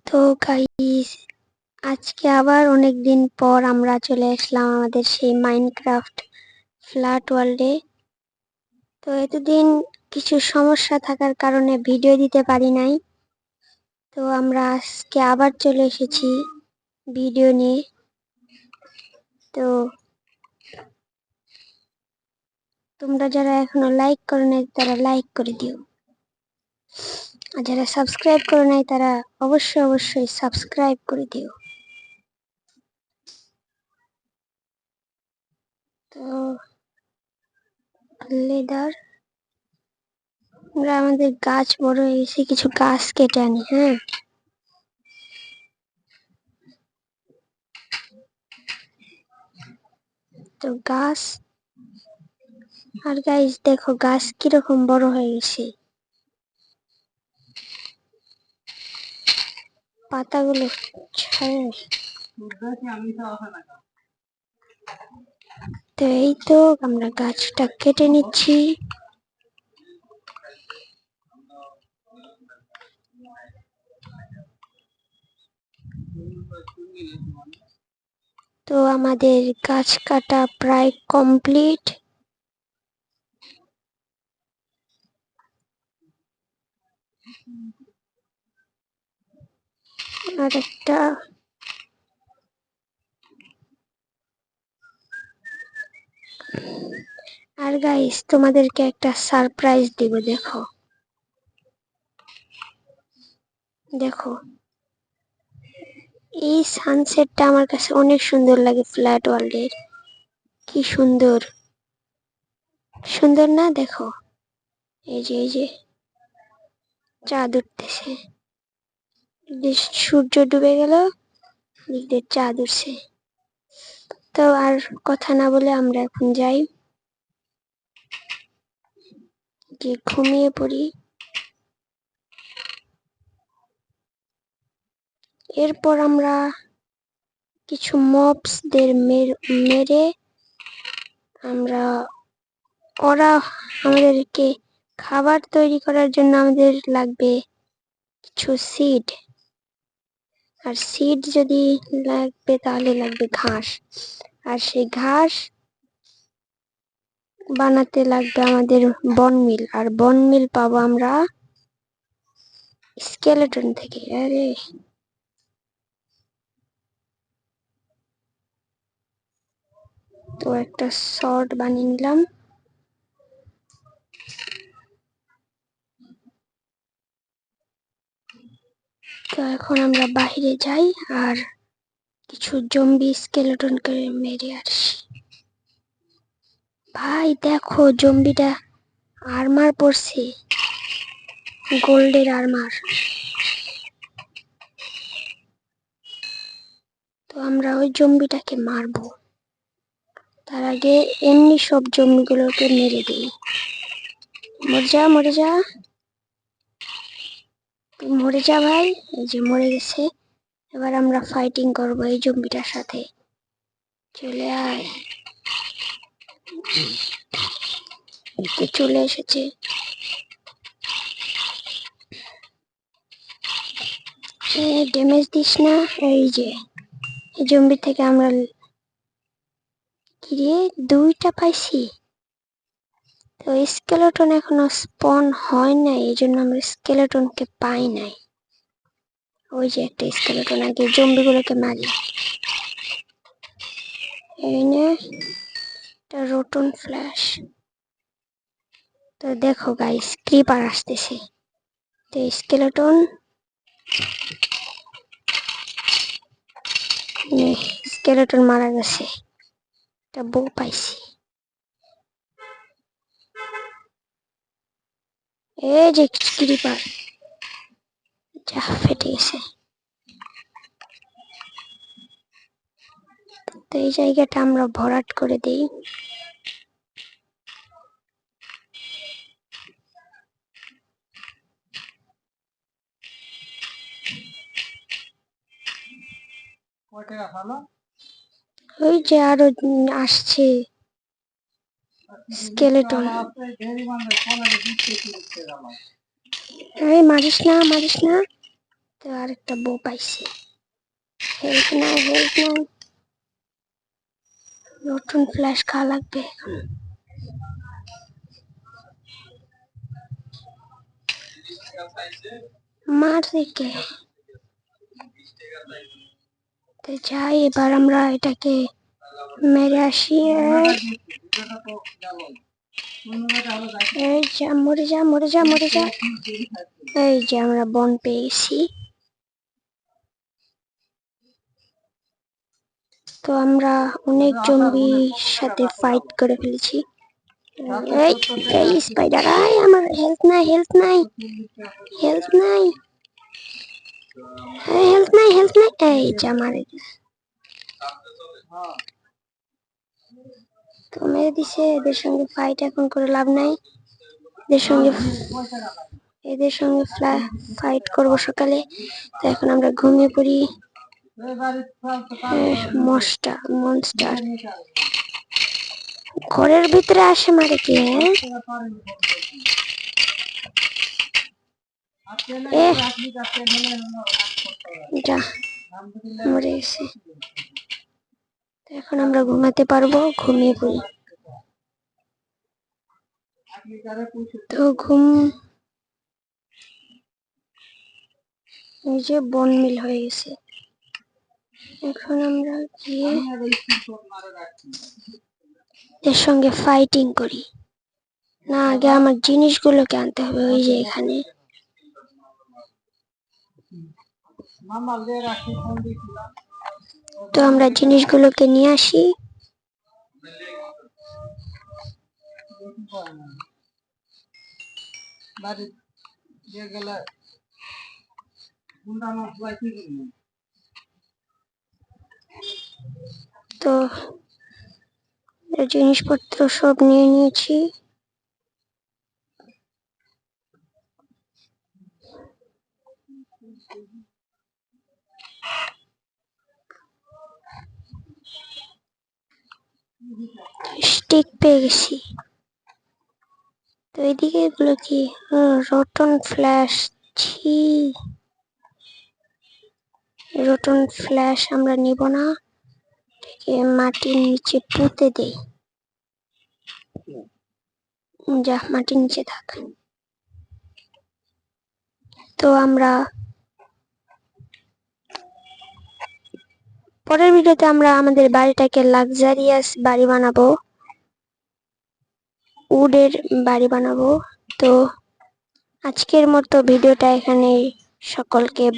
তো গাইস, আজকে আবার অনেক দিন পর আমরা চলে আসলাম আমাদের সেই মাইনক্রাফট ফ্ল্যাট ওয়ার্ল্ডে। তো এতদিন কিছু সমস্যা থাকার কারণে ভিডিও দিতে পারি নাই। তো আমরা আজকে আবার চলে এসেছি ভিডিও নিয়ে। তো তোমরা যারা এখনো লাইক করো নাই তারা লাইক করে দিও, আর যারা সাবস্ক্রাইব করো নাই তারা অবশ্যই সাবস্ক্রাইব করে দিও। তো লেদার, আমরা আমাদের গাছ বড় হয়ে গেছে, কিছু গাছ কেটে আনি। হ্যাঁ, তো গাছ, আর গাইস দেখো গাছ কিরকম বড় হয়ে গেছে, পাতাগুলো ছাড়ে। তো এই তো আমরা গাছটা কেটে নিচ্ছি। তো আমাদের গাছ কাটা প্রায় কমপ্লিট। আর একটা আর গাইস তোমাদেরকে একটা সারপ্রাইজ দিব। দেখো দেখো এই সানসেটটা আমার কাছে অনেক সুন্দর লাগে। ফ্ল্যাট ওয়ার্ল্ডের কি সুন্দর সুন্দর না? দেখো এই যে চাঁদ উঠতেছে, সূর্য ডুবে গেল, চাঁদ উঠছে। তো আর কথা না বলে আমরা এখন যাই, গিয়ে ঘুমিয়ে পড়ি। এরপর আমরা কিছু মবসদের মেরে আমরা ওরা আমাদেরকে খাবার তৈরি করার জন্য আমাদের লাগবে কিছু সিড, আর সিড যদি লাগবে তাহলে লাগবে ঘাস, আর সেই ঘাস বানাতে লাগবে আমাদের বন মিল, আর বন মিল পাবো আমরা স্কেলেটন থেকে। আরে তো একটা শর্ট বানিয়ে নিলাম। তো এখন আমরা বাইরে যাই আর কিছু জম্বি স্কেলেটনকে মেরে আসি। ভাই দেখো জম্বিটা আর্মার পরছে, গোল্ডের আর্মার। তো আমরা ওই জম্বিটাকে মারবো, তার আগে এমনি সব জম্বিগুলোকে মেরে দিই। মরে যা মরে যা মরে যা ভাই। এই যে মরে গেছে। এবার আমরা ফাইটিং করবো এই জম্বিটার সাথে। চলে আয়, চলে এসেছে। ড্যামেজ দিস না। এই যে এই জম্বি থেকে আমরা কিরে দুইটা পাইছি। তো স্কেলেটন এখনো স্পন হয় নাই, এই জন্য আমরা স্কেলেটনকে পাই নাই। ওই যে একটা স্কেলেটন, আগে জম্বিগুলোকে মারি। এই নে একটা রোটন ফ্ল্যাশ। তো দেখো গাইস ক্রিপার আসতেছে। তো স্কেলেটন স্কেলেটন মারা গেছে, একটা বউ পাইছি। এই যে ক্রিপার, যা ফেটে গেছে। তো এই জায়গাটা আমরা ভরাট করে দিই। ওই যে আরো আসছে স্কেলেটন। এই মারিস না মারিস না। তো আরেকটা বউ পাইছি। হেল্প নাই, হেল্প নাই। নতুন ফ্ল্যাশ খাওয়া লাগবে। মারছে কে? তো যাই, এবার আমরা এটাকে মেরে আসি। এই যা, মরে যা, মরে যা, মরে যা। এই যে আমরা বন পেয়েছি। তো আমরা অনেক জম্বির সাথে ফাইট করে ফেলেছি। এই এই স্পাইডার, আয়! আমার হেলথ নাই, হেলথ নাই, হেলথ নাই, হেলথ নাই, হেলথ নাই। এই যে আমার তো মেরে দিছে। এদের সঙ্গে ফাইট এখন করে লাভ নাই। এদের সঙ্গে ফাইট করব সকালে। তো এখন আমরা ঘুমিয়ে পড়ি। মনস্টার ঘরের ভিতরে আসে, মারে কে? যা, মরে গেছে। এখন আমরা ঘুমাতে পারবো, ঘুমিয়ে পড়ি। তো এই যে বন মিল হয়ে গেছে। এখন আমরা গিয়ে এর সঙ্গে ফাইটিং করি। না, আগে আমার জিনিসগুলোকে আনতে হবে। ওই যে এখানে তো আমরা জিনিসগুলোকে নিয়ে আসি। তো জিনিসপত্র সব নিয়ে নিয়েছি। স্টিক পেয়ে গেছি। তো এদিকে এগুলো কি? Rotten flash. ছি, রটন ফ্ল্যাশ আমরা নিব না। মাটির নিচে পুঁতে দেই। যা, মাটির নিচে থাক। তো আমরা পরের ভিডিওতে আমরা আমাদের বাড়িটাকে লাক্সারিয়াস বাড়ি বানাবো, উডের বাড়ি বানাবো। তো আজকের মতো ভিডিওটা এখানে। সকলকে বাই।